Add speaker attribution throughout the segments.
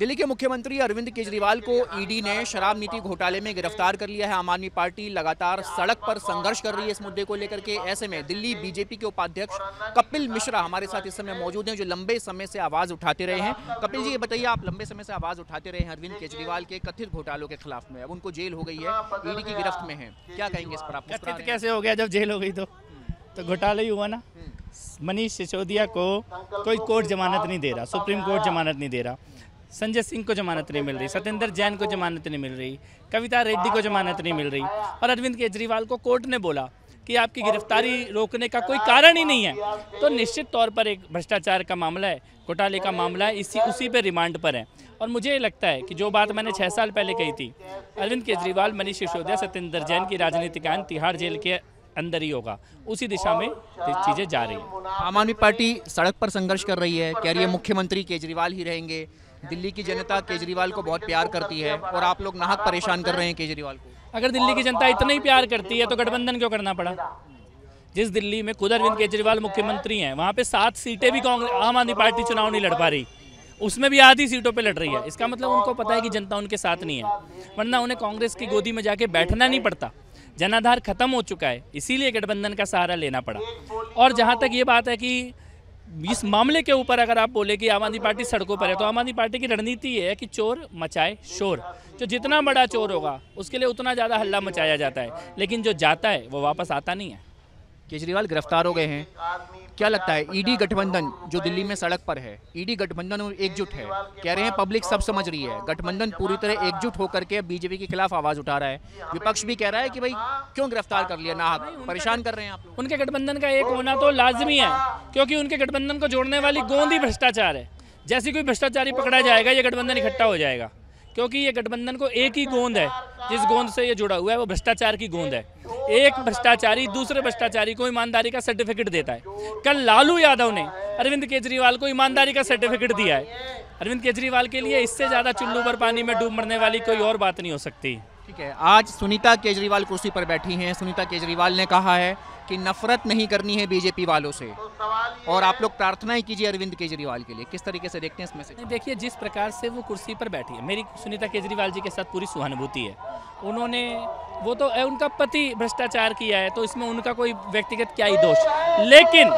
Speaker 1: दिल्ली के मुख्यमंत्री अरविंद केजरीवाल को ईडी ने शराब नीति घोटाले में गिरफ्तार कर लिया है। आम आदमी पार्टी लगातार सड़क पर संघर्ष कर रही है इस मुद्दे को लेकर के। ऐसे में दिल्ली बीजेपी के उपाध्यक्ष कपिल मिश्रा हमारे साथ इस समय मौजूद हैं, जो लंबे समय से आवाज उठाते रहे हैं। कपिल जी, ये बताइए, आप लंबे समय से आवाज उठाते रहे हैं अरविंद केजरीवाल के कथित घोटालों के खिलाफ में। अब उनको जेल हो गई है, ईडी की गिरफ्त में है, क्या कहेंगे इस पर आप?
Speaker 2: कथित कैसे हो गया? जब जेल हो गई तो घोटाला ही हुआ ना। मनीष सिसोदिया को कोई कोर्ट जमानत नहीं दे रहा, सुप्रीम कोर्ट जमानत नहीं दे रहा, संजय सिंह को जमानत नहीं मिल रही, सत्येंद्र जैन को जमानत नहीं मिल रही, कविता रेड्डी को जमानत नहीं मिल रही, और अरविंद केजरीवाल को कोर्ट ने बोला कि आपकी गिरफ्तारी रोकने का कोई कारण ही नहीं है। तो निश्चित तौर पर एक भ्रष्टाचार का मामला है, घोटाले का मामला है, उसी पे रिमांड पर है। और मुझे लगता है कि जो बात मैंने 6 साल पहले कही थी, अरविंद केजरीवाल, मनीष सिसोदिया, सत्येंद्र जैन की राजनीतिक आयन तिहाड़ जेल के अंदर ही होगा, उसी दिशा में चीज़ें जा रही हैं।
Speaker 1: आम आदमी पार्टी सड़क पर संघर्ष कर रही है, कह रही है मुख्यमंत्री केजरीवाल ही रहेंगे। दिल्ली की जनता केजरीवाल को बहुत प्यार करती है और आप लोग नाहक परेशान कर रहे हैं केजरीवाल को।
Speaker 2: अगर दिल्ली की जनता इतना ही प्यार करती है तो गठबंधन क्यों करना पड़ा? जिस दिल्ली में खुद अरविंद केजरीवाल मुख्यमंत्री हैं, वहाँ पे 7 सीटें भी आम आदमी पार्टी चुनाव नहीं लड़ पा रही, उसमें भी आधी सीटों पे लड़ रही है। इसका मतलब उनको पता है कि जनता उनके साथ नहीं है, वरना उन्हें कांग्रेस की गोदी में जाके बैठना नहीं पड़ता। जनाधार खत्म हो चुका है, इसीलिए गठबंधन का सहारा लेना पड़ा। और जहाँ तक ये बात है कि इस मामले के ऊपर अगर आप बोले कि आम आदमी पार्टी सड़कों पर है, तो आम आदमी पार्टी की रणनीति ये है कि चोर मचाए शोर। जो जितना बड़ा चोर होगा उसके लिए उतना ज़्यादा हल्ला मचाया जाता है, लेकिन जो जाता है वो वापस आता नहीं है।
Speaker 1: केजरीवाल गिरफ्तार हो गए हैं, क्या लगता है ईडी गठबंधन जो दिल्ली में सड़क पर है, ईडी गठबंधन और एकजुट है? कह रहे हैं पब्लिक सब समझ रही है, गठबंधन पूरी तरह एकजुट होकर के बीजेपी के खिलाफ आवाज उठा रहा है। विपक्ष भी कह रहा है कि भाई क्यों गिरफ्तार कर लिया, नाहक परेशान कर रहे हैं आप लोग।
Speaker 2: उनके गठबंधन का एक होना तो लाजमी है, क्योंकि उनके गठबंधन को जोड़ने वाली गोंद ही भ्रष्टाचार है। जैसे कोई भ्रष्टाचारी पकड़ा जाएगा, ये गठबंधन इकट्ठा हो जाएगा, क्योंकि ये गठबंधन को एक ही गोंद है, जिस गोंद से ये जुड़ा हुआ है वो भ्रष्टाचार की गोंद है। एक भ्रष्टाचारी दूसरे भ्रष्टाचारी को ईमानदारी का सर्टिफिकेट देता है। कल लालू यादव ने अरविंद केजरीवाल को ईमानदारी का सर्टिफिकेट दिया है। अरविंद केजरीवाल के लिए इससे ज़्यादा चुल्लू पर पानी में डूब मरने वाली कोई और बात नहीं हो सकती।
Speaker 1: ठीक है, आज सुनीता केजरीवाल कुर्सी पर बैठी हैं। सुनीता केजरीवाल ने कहा है कि नफरत नहीं करनी है बीजेपी वालों से, और आप लोग प्रार्थनाएं कीजिए अरविंद केजरीवाल के लिए। किस तरीके से देखते हैं इसमें से?
Speaker 2: देखिए, जिस प्रकार से वो कुर्सी पर बैठी है, मेरी सुनीता केजरीवाल जी के साथ पूरी सहानुभूति है। उन्होंने वो तो उनका पति भ्रष्टाचार किया है, तो इसमें उनका कोई व्यक्तिगत क्या ही दोष, लेकिन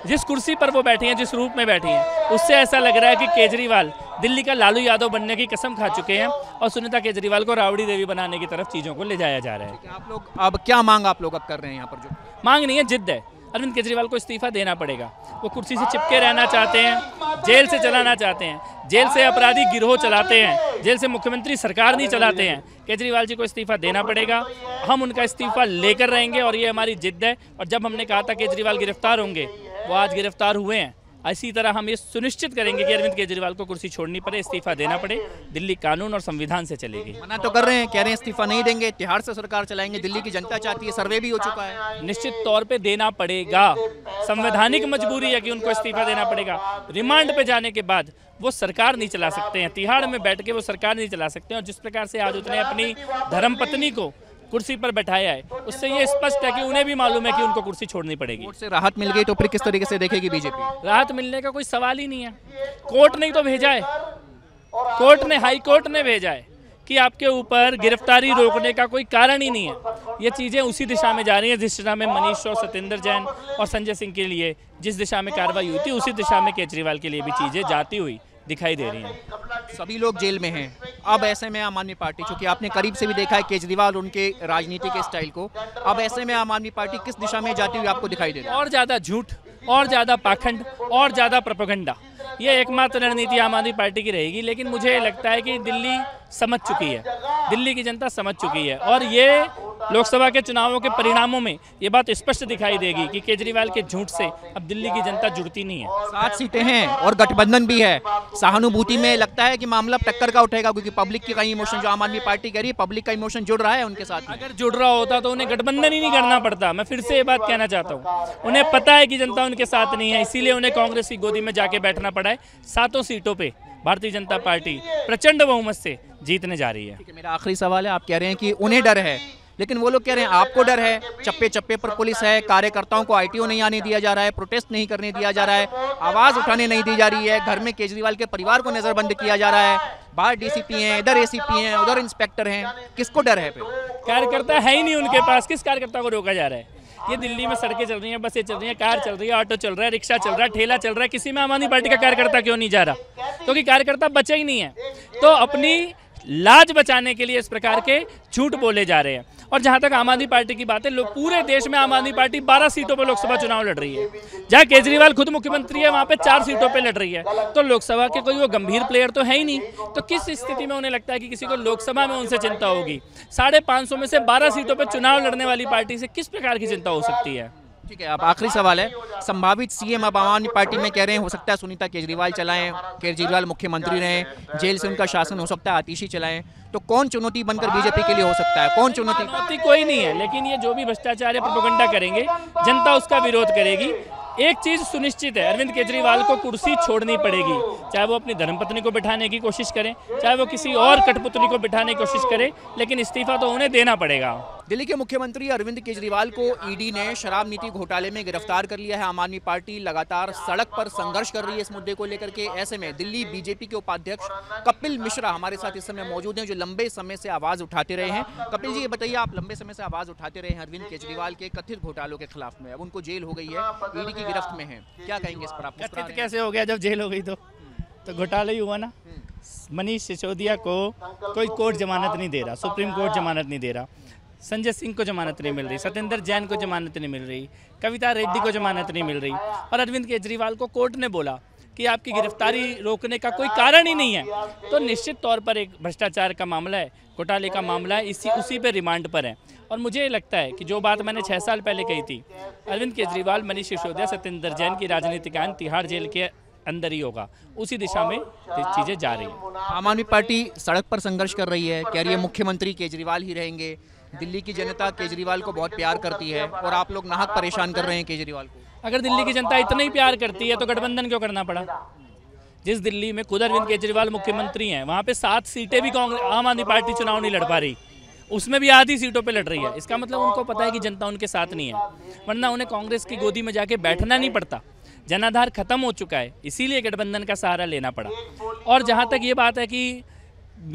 Speaker 2: जिस कुर्सी पर वो बैठी हैं, जिस रूप में बैठी हैं, उससे ऐसा लग रहा है कि केजरीवाल दिल्ली का लालू यादव बनने की कसम खा चुके हैं और सुनीता केजरीवाल को राबड़ी देवी बनाने की तरफ चीज़ों को ले जाया जा रहा है।
Speaker 1: आप लोग अब क्या मांग आप लोग अब कर रहे हैं यहाँ पर? जो
Speaker 2: मांग नहीं है, जिद्द है। अरविंद केजरीवाल को इस्तीफा देना पड़ेगा। वो कुर्सी से चिपके रहना चाहते हैं, जेल से चलाना चाहते हैं, जेल से अपराधी गिरोह चलाते हैं, जेल से मुख्यमंत्री सरकार नहीं चलाते हैं। केजरीवाल जी को इस्तीफा देना पड़ेगा, हम उनका इस्तीफा लेकर रहेंगे और ये हमारी जिद्द है। और जब हमने कहा था केजरीवाल गिरफ्तार होंगे, वो आज गिरफ्तार हुए हैं। इसी तरह हम ये सुनिश्चित करेंगे कि अरविंद केजरीवाल को कुर्सी छोड़नी पड़े, इस्तीफा देना पड़े। दिल्ली कानून और संविधान से चलेगी।
Speaker 1: मना तो कर रहे हैं, कह रहे हैं इस्तीफा नहीं देंगे, तिहाड़ से सरकार चलाएंगे। दिल्ली की जनता चाहती है, सर्वे भी हो चुका है।
Speaker 2: निश्चित तौर पे देना पड़ेगा, संवैधानिक मजबूरी है कि उनको इस्तीफा देना पड़ेगा। रिमांड पे जाने के बाद वो सरकार नहीं चला सकते हैं, तिहाड़ में बैठ के वो सरकार नहीं चला सकते हैं। और जिस प्रकार से आज उसने अपनी धर्मपत्नी को कुर्सी पर बैठाया है, उससे ये स्पष्ट है कि उन्हें भी मालूम है कि उनको कुर्सी छोड़नी पड़ेगी।
Speaker 1: कोर्ट से राहत मिल गई तो फिर किस तरीके से देखेगी बीजेपी?
Speaker 2: राहत मिलने का कोई सवाल ही नहीं है। कोर्ट ने तो भेजा है, कोर्ट ने, हाई कोर्ट ने भेजा है कि आपके ऊपर गिरफ्तारी रोकने का कोई कारण ही नहीं है। ये चीज़ें उसी दिशा में जा रही हैं जिस दिशा में मनीष और सत्येंद्र जैन और संजय सिंह के लिए जिस दिशा में कार्रवाई हुई थी, उसी दिशा में केजरीवाल के लिए भी चीज़ें जाती हुई दिखाई दे रही हैं।
Speaker 1: सभी लोग जेल में हैं। अब ऐसे में आम आदमी पार्टी, चूंकि आपने करीब से भी देखा है केजरीवाल उनके राजनीति के स्टाइल को, अब ऐसे में आम आदमी पार्टी किस दिशा में जाती हुई आपको दिखाई दे रही है?
Speaker 2: और ज़्यादा झूठ, और ज़्यादा पाखंड, और ज़्यादा प्रोपेगेंडा, ये एकमात्र रणनीति आम आदमी पार्टी की रहेगी। लेकिन मुझे लगता है कि दिल्ली समझ चुकी है, दिल्ली की जनता समझ चुकी है, और ये लोकसभा के चुनावों के परिणामों में ये बात स्पष्ट दिखाई देगी कि केजरीवाल के झूठ से अब दिल्ली की जनता जुड़ती नहीं है।
Speaker 1: 7 सीटें हैं और गठबंधन भी है। सहानुभूति में लगता है कि मामला टक्कर का उठेगा, क्योंकि पब्लिक की कई इमोशन, जो आम आदमी पार्टी कह रही है, पब्लिक का इमोशन जुड़ रहा है उनके साथ।
Speaker 2: अगर जुड़ रहा होता तो उन्हें गठबंधन ही नहीं करना पड़ता। मैं फिर से ये बात कहना चाहता हूँ, उन्हें पता है कि जनता उनके साथ नहीं है, इसीलिए उन्हें कांग्रेस की गोदी में जाके बैठना पड़ा है। 7 सीटों पे भारतीय जनता पार्टी प्रचंड बहुमत से जीतने जा रही है।
Speaker 1: मेरा आखिरी सवाल है, आप कह रहे हैं कि उन्हें डर है, लेकिन वो लोग कह रहे हैं आपको डर है। चप्पे चप्पे पर पुलिस है, कार्यकर्ताओं को आईटीओ नहीं आने दिया जा रहा है, प्रोटेस्ट नहीं करने दिया जा रहा है, आवाज उठाने नहीं दी जा रही है, घर में केजरीवाल के परिवार को नजरबंद किया जा रहा है। बाहर डीसीपी हैं, इधर एसीपी हैं, उधर इंस्पेक्टर हैं, किसको डर है? फिर
Speaker 2: कार्यकर्ता है ही नहीं उनके पास, किस कार्यकर्ता को रोका जा रहा है? ये दिल्ली में सड़कें चल रही हैं, बसें चल रही हैं, कार चल रही है, ऑटो चल रहा है, रिक्शा चल रहा है, ठेला चल रहा है, किसी में आम आदमी पार्टी का कार्यकर्ता क्यों नहीं जा रहा? क्योंकि कार्यकर्ता बचे ही नहीं है। तो अपनी लाज बचाने के लिए इस प्रकार के झूठ बोले जा रहे हैं। और जहां तक आम आदमी पार्टी की बात है, लोग पूरे देश में आम आदमी पार्टी 12 सीटों पर लोकसभा चुनाव लड़ रही है। जहां केजरीवाल खुद मुख्यमंत्री है वहां पे 4 सीटों पे लड़ रही है। तो लोकसभा के कोई वो गंभीर प्लेयर तो है ही नहीं। तो किस स्थिति में उन्हें लगता है कि किसी को लोकसभा में उनसे चिंता होगी? 550 में से 12 सीटों पर चुनाव लड़ने वाली पार्टी से किस प्रकार की चिंता हो सकती है?
Speaker 1: ठीक है, अब आखिरी सवाल है, संभावित सीएम अब आम आदमी पार्टी में कह रहे हैं हो सकता है सुनीता केजरीवाल चलाएं, केजरीवाल मुख्यमंत्री रहें, जेल से उनका शासन हो सकता है आतिशी चलाएं, तो कौन चुनौती बनकर बीजेपी के लिए हो सकता है? कौन चुनौती?
Speaker 2: कोई नहीं है, लेकिन ये जो भी भ्रष्टाचार या प्रोपेगेंडा करेंगे जनता उसका विरोध करेगी। एक चीज सुनिश्चित है, अरविंद केजरीवाल को कुर्सी छोड़नी पड़ेगी, चाहे वो अपनी धर्मपत्नी को बिठाने की कोशिश करें, चाहे वो किसी और कठपुतली को बिठाने की कोशिश करें, लेकिन इस्तीफा तो उन्हें देना पड़ेगा।
Speaker 1: दिल्ली के मुख्यमंत्री अरविंद केजरीवाल को ईडी ने शराब नीति घोटाले में गिरफ्तार कर लिया है। आम आदमी पार्टी लगातार सड़क पर संघर्ष कर रही है इस मुद्दे को लेकर के। ऐसे में दिल्ली बीजेपी के उपाध्यक्ष कपिल मिश्रा हमारे साथ इस समय मौजूद हैं, जो लंबे समय से आवाज उठाते रहे हैं। कपिल जी, ये बताइए, आप लंबे समय से आवाज उठाते रहे हैं अरविंद केजरीवाल के कथित घोटालों के खिलाफ में, अब उनको जेल हो गई है, ईडी की गिरफ्त में है, क्या कहेंगे इस पर आप?
Speaker 2: कथित कैसे हो गया? जब जेल हो गई तो घोटाला ही हुआ ना। मनीष सिसोदिया को कोई कोर्ट जमानत नहीं दे रहा, सुप्रीम कोर्ट जमानत नहीं दे रहा, संजय सिंह को जमानत नहीं मिल रही, सत्येंद्र जैन को जमानत नहीं मिल रही, कविता रेड्डी को जमानत नहीं मिल रही, और अरविंद केजरीवाल को कोर्ट ने बोला कि आपकी गिरफ्तारी रोकने का कोई कारण ही नहीं है। तो निश्चित तौर पर एक भ्रष्टाचार का मामला है, घोटाले का मामला है, उसी पे रिमांड पर है। और मुझे लगता है कि जो बात मैंने 6 साल पहले कही थी, अरविंद केजरीवाल, मनीष सिसोदिया, सत्येंद्र जैन की राजनीतिक आयन तिहाड़ जेल के अंदर ही होगा, उसी दिशा में चीज़ें जा रही हैं।
Speaker 1: आम आदमी पार्टी सड़क पर संघर्ष कर रही है, कह रही है मुख्यमंत्री केजरीवाल ही रहेंगे, दिल्ली की जनता केजरीवाल को बहुत प्यार करती है और आप लोग नाहक परेशान कर रहे हैं केजरीवाल को।
Speaker 2: अगर दिल्ली की जनता इतना ही प्यार करती है तो गठबंधन क्यों करना पड़ा? जिस दिल्ली में खुद अरविंद केजरीवाल मुख्यमंत्री हैं, वहाँ पे 7 सीटें भी आम आदमी पार्टी चुनाव नहीं लड़ पा रही, उसमें भी आधी सीटों पे लड़ रही है। इसका मतलब उनको पता है कि जनता उनके साथ नहीं है, वरना उन्हें कांग्रेस की गोदी में जाके बैठना नहीं पड़ता। जनाधार खत्म हो चुका है, इसीलिए गठबंधन का सहारा लेना पड़ा। और जहाँ तक ये बात है कि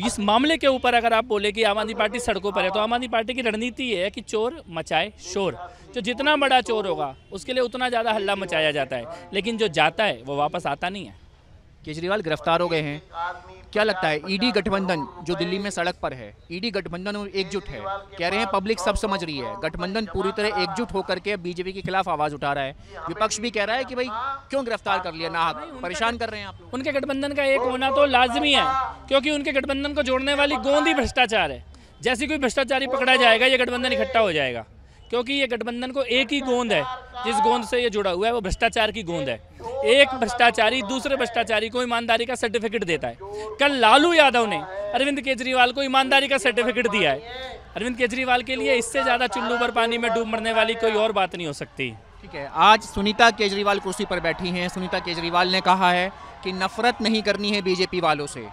Speaker 2: इस मामले के ऊपर अगर आप बोले कि आम आदमी पार्टी सड़कों पर है, तो आम आदमी पार्टी की रणनीति ये है कि चोर मचाए शोर। जो जितना बड़ा चोर होगा उसके लिए उतना ज़्यादा हल्ला मचाया जाता है, लेकिन जो जाता है वो वापस आता नहीं है।
Speaker 1: केजरीवाल गिरफ्तार हो गए हैं, क्या लगता है ईडी गठबंधन जो दिल्ली में सड़क पर है, ईडी गठबंधन एकजुट है, कह रहे हैं पब्लिक सब समझ रही है, गठबंधन पूरी तरह एकजुट होकर के बीजेपी के खिलाफ आवाज उठा रहा है, विपक्ष भी कह रहा है कि भाई क्यों गिरफ्तार कर लिया, नाहक परेशान कर रहे हैं आप लोग।
Speaker 2: उनके गठबंधन का एक होना तो लाजमी है, क्योंकि उनके गठबंधन को जोड़ने वाली गोंद ही भ्रष्टाचार है। जैसे कोई भ्रष्टाचारी पकड़ा जाएगा, ये गठबंधन इकट्ठा हो जाएगा, क्योंकि ये गठबंधन को एक ही गोंद है, जिस गोंद से ये जुड़ा हुआ है वो भ्रष्टाचार की गोंद है। एक भ्रष्टाचारी दूसरे भ्रष्टाचारी को ईमानदारी का सर्टिफिकेट देता है। कल लालू यादव ने अरविंद केजरीवाल को ईमानदारी का सर्टिफिकेट दिया है। अरविंद केजरीवाल के लिए इससे ज़्यादा चुल्लू पर पानी में डूब मरने वाली कोई और बात नहीं हो सकती।
Speaker 1: ठीक है, आज सुनीता केजरीवाल कुर्सी पर बैठी हैं। सुनीता केजरीवाल ने कहा है कि नफरत नहीं करनी है बीजेपी वालों से,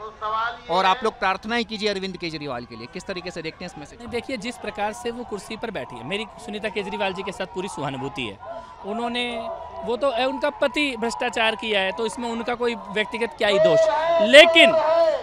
Speaker 1: और आप लोग प्रार्थनाएं कीजिए अरविंद केजरीवाल के लिए। किस तरीके से देखते हैं इस मैसेज?
Speaker 2: देखिए, जिस प्रकार से वो कुर्सी पर बैठी है, मेरी सुनीता केजरीवाल जी के साथ पूरी सहानुभूति है। उन्होंने वो तो उनका पति भ्रष्टाचार किया है, तो इसमें उनका कोई व्यक्तिगत क्या ही दोष, लेकिन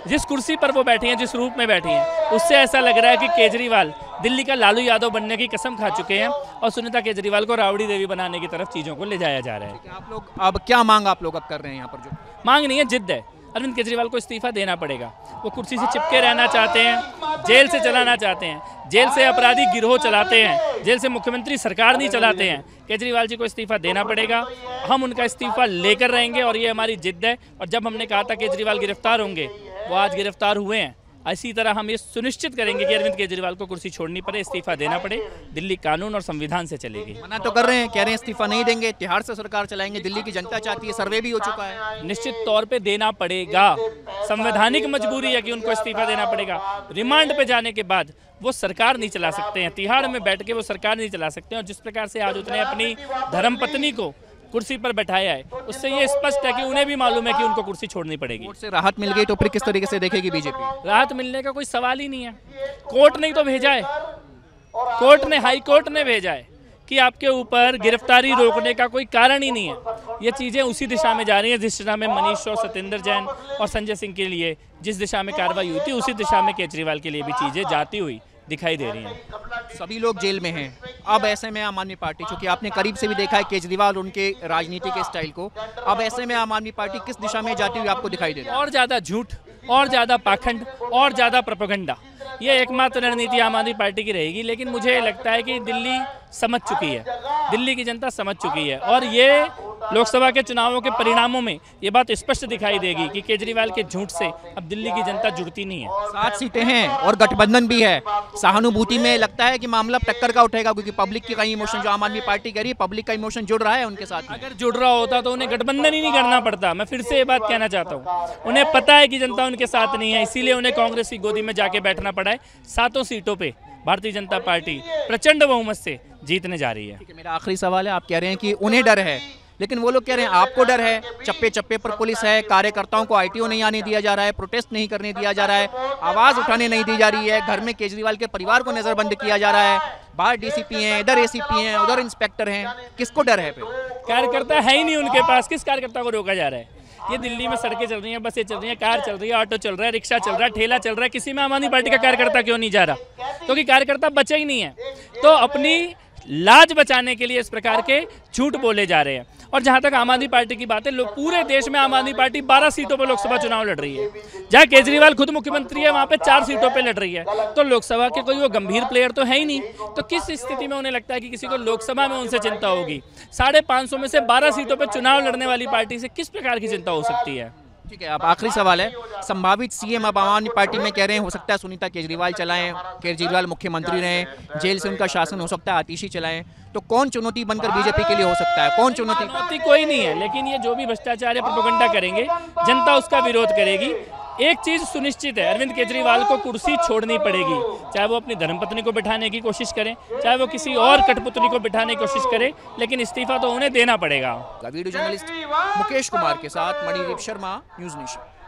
Speaker 2: जिस कुर्सी पर वो बैठी हैं, जिस रूप में बैठी हैं, उससे ऐसा लग रहा है कि केजरीवाल दिल्ली का लालू यादव बनने की कसम खा चुके हैं और सुनीता केजरीवाल को राबड़ी देवी बनाने की तरफ चीज़ों को ले जाया जा रहा है।
Speaker 1: आप लोग अब क्या मांग आप लोग अब कर रहे हैं यहाँ पर? जो
Speaker 2: मांग नहीं है, जिद्द है। अरविंद केजरीवाल को इस्तीफा देना पड़ेगा। वो कुर्सी से चिपके रहना चाहते हैं, जेल से चलाना चाहते हैं, जेल से अपराधी गिरोह चलाते हैं, जेल से मुख्यमंत्री सरकार नहीं चलाते हैं। केजरीवाल जी को इस्तीफा देना पड़ेगा, हम उनका इस्तीफा लेकर रहेंगे और ये हमारी जिद्द है। और जब हमने कहा था केजरीवाल गिरफ्तार होंगे, वो आज गिरफ्तार हुए हैं। इसी तरह हम ये सुनिश्चित करेंगे कि अरविंद केजरीवाल को कुर्सी छोड़नी पड़े, इस्तीफा देना पड़े। दिल्ली कानून और संविधान से चलेगी।
Speaker 1: मना तो कर रहे हैं, कह रहे हैं इस्तीफा नहीं देंगे, तिहाड़ से सरकार चलाएंगे, दिल्ली की जनता चाहती है, सर्वे भी हो चुका है।
Speaker 2: निश्चित तौर पे देना पड़ेगा, संवैधानिक मजबूरी है कि उनको इस्तीफा देना पड़ेगा। रिमांड पे जाने के बाद वो सरकार नहीं चला सकते हैं, तिहाड़ में बैठ के वो सरकार नहीं चला सकते हैं। और जिस प्रकार से आज उसने अपनी धर्मपत्नी को कुर्सी पर बैठाया है, उससे ये स्पष्ट है कि उन्हें भी मालूम है कि उनको कुर्सी छोड़नी पड़ेगी।
Speaker 1: कोर्ट से राहत मिल गई तो फिर किस तरीके से देखेगी बीजेपी?
Speaker 2: राहत मिलने का कोई सवाल ही नहीं है। कोर्ट ने तो भेजा है, कोर्ट ने, हाई कोर्ट ने भेजा है कि आपके ऊपर गिरफ्तारी रोकने का कोई कारण ही नहीं है। ये चीज़ें उसी दिशा में जा रही हैं जिस दिशा में मनीष और सत्येंद्र जैन और संजय सिंह के लिए जिस दिशा में कार्रवाई हुई थी, उसी दिशा में केजरीवाल के लिए भी चीज़ें जाती हुई दिखाई दे रही हैं।
Speaker 1: सभी लोग जेल में हैं। अब ऐसे में आम आदमी पार्टी, चूंकि आपने करीब से भी देखा है केजरीवाल उनके राजनीति के स्टाइल को, अब ऐसे में आम आदमी पार्टी किस दिशा में जाती हुई आपको दिखाई दे रही है?
Speaker 2: और ज़्यादा झूठ, और ज़्यादा पाखंड, और ज़्यादा प्रोपेगेंडा, ये एकमात्र रणनीति आम आदमी पार्टी की रहेगी। लेकिन मुझे लगता है कि दिल्ली समझ चुकी है, दिल्ली की जनता समझ चुकी है, और ये लोकसभा के चुनावों के परिणामों में ये बात स्पष्ट दिखाई देगी कि केजरीवाल के झूठ से अब दिल्ली की जनता जुड़ती नहीं है।
Speaker 1: 7 सीटें हैं और गठबंधन भी है। सहानुभूति में लगता है कि मामला टक्कर का उठेगा, क्योंकि पब्लिक की कई इमोशन, जो आम आदमी पार्टी कह रही है, पब्लिक का इमोशन जुड़ रहा है उनके साथ।
Speaker 2: अगर जुड़ रहा होता तो उन्हें गठबंधन ही नहीं करना पड़ता। मैं फिर से ये बात कहना चाहता हूँ, उन्हें पता है कि जनता उनके साथ नहीं है, इसीलिए उन्हें कांग्रेस की गोदी में जाके बैठना पड़ा है। 7 सीटों पे भारतीय जनता पार्टी प्रचंड बहुमत से जीतने जा रही है।
Speaker 1: ठीक है, मेरा आखिरी सवाल है, आप कह रहे हैं कि उन्हें डर है, लेकिन वो लोग कह रहे हैं आपको डर है। चप्पे चप्पे पर पुलिस है, कार्यकर्ताओं को आईटीओ नहीं आने दिया जा रहा है, प्रोटेस्ट नहीं करने दिया जा रहा है, आवाज उठाने नहीं दी जा रही है, घर में केजरीवाल के परिवार को नजरबंद किया जा रहा है, बाहर डीसीपी हैं, इधर एसीपी हैं, उधर इंस्पेक्टर हैं। किसको डर है?
Speaker 2: कार्यकर्ता है ही नहीं उनके पास, किस कार्यकर्ता को रोका जा रहा है? ये दिल्ली में सड़कें चल रही हैं, बसें चल रही हैं, कार चल रही है, ऑटो चल रहा है, रिक्शा चल रहा है, ठेला चल रहा है, किसी में आम आदमी पार्टी का कार्यकर्ता क्यों नहीं जा रहा? क्योंकि कार्यकर्ता बचे ही नहीं है। तो अपनी लाज बचाने के लिए इस प्रकार के झूठ बोले जा रहे हैं। और जहां तक आम आदमी पार्टी की बात है, लोग पूरे देश में आम आदमी पार्टी 12 सीटों पर लोकसभा चुनाव लड़ रही है। जहां केजरीवाल खुद मुख्यमंत्री है, वहां पे 4 सीटों पे लड़ रही है। तो लोकसभा के कोई वो गंभीर प्लेयर तो है ही नहीं। तो किस स्थिति में उन्हें लगता है कि किसी को लोकसभा में उनसे चिंता होगी? 550 में से 12 सीटों पर चुनाव लड़ने वाली पार्टी से किस प्रकार की चिंता हो सकती है?
Speaker 1: ठीक है, अब आखिरी सवाल है, संभावित सीएम अब आम आदमी पार्टी में कह रहे हैं हो सकता है सुनीता केजरीवाल चलाएं, केजरीवाल मुख्यमंत्री रहें, जेल से उनका शासन हो सकता है आतिशी चलाएं, तो कौन चुनौती बनकर बीजेपी के लिए हो सकता है? कौन चुनौती?
Speaker 2: कोई नहीं है, लेकिन ये जो भी भ्रष्टाचार या प्रोपेगेंडा करेंगे, जनता उसका विरोध करेगी। एक चीज सुनिश्चित है, अरविंद केजरीवाल को कुर्सी छोड़नी पड़ेगी, चाहे वो अपनी धर्मपत्नी को बिठाने की कोशिश करें, चाहे वो किसी और कठपुतली को बिठाने की कोशिश करें, लेकिन इस्तीफा तो उन्हें देना पड़ेगा।
Speaker 1: वीडियो जर्नलिस्ट मुकेश कुमार के साथ मणिदीप शर्मा, न्यूज़ नेशन।